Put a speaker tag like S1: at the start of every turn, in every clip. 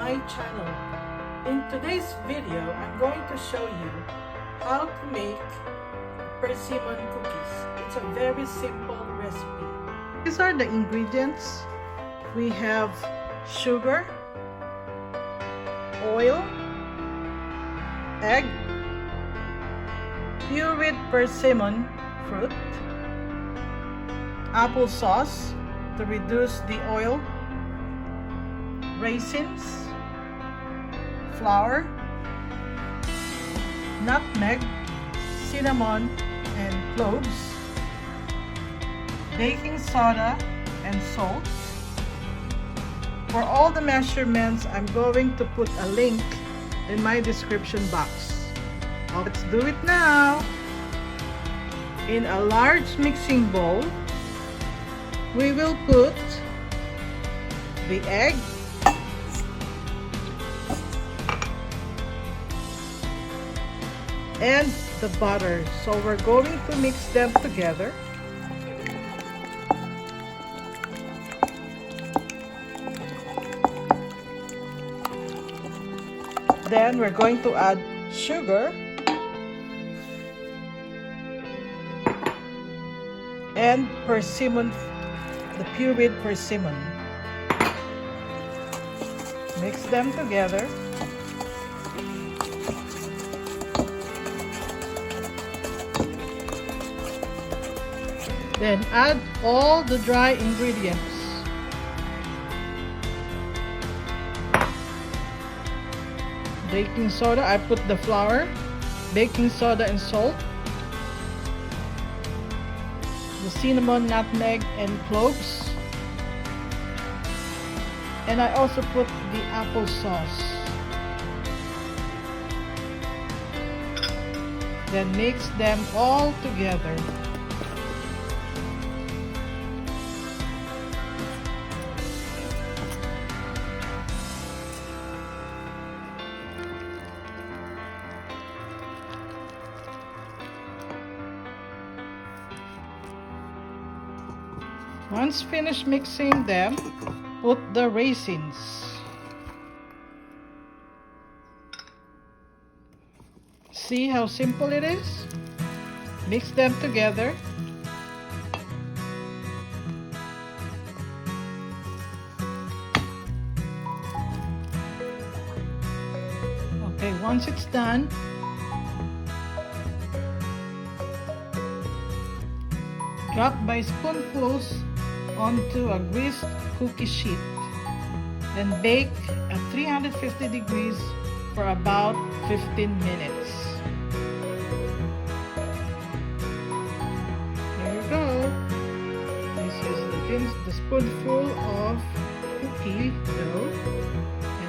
S1: my channel. In today's video, I'm going to show you how to make persimmon cookies. It's a very simple recipe. These are the ingredients. We have sugar, oil, egg, pureed persimmon fruit, applesauce to reduce the oil, raisins, flour, nutmeg, cinnamon, and cloves, baking soda and salt. For all the measurements, I'm going to put a link in my description box. Let's do it now. In a large mixing bowl, we will put the egg, and the butter. So we're going to mix them together. Then we're going to add sugar and persimmon, the pureed persimmon. Mix them together. Then add all the dry ingredients. Baking soda, I put the flour, baking soda and salt, the cinnamon, nutmeg, and cloves. And I also put the applesauce. Then mix them all together. Once finished mixing them, put the raisins. See how simple it is? Mix them together. Okay, once it's done, drop by spoonfuls onto a greased cookie sheet. Then bake at 350 degrees for about 15 minutes. Here you go. This is the spoonful of cookie dough,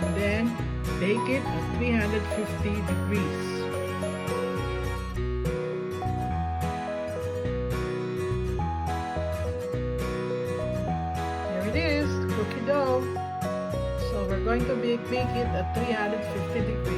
S1: and then bake it at 350 degrees. It is cookie dough. So we're going to bake it at 350 degrees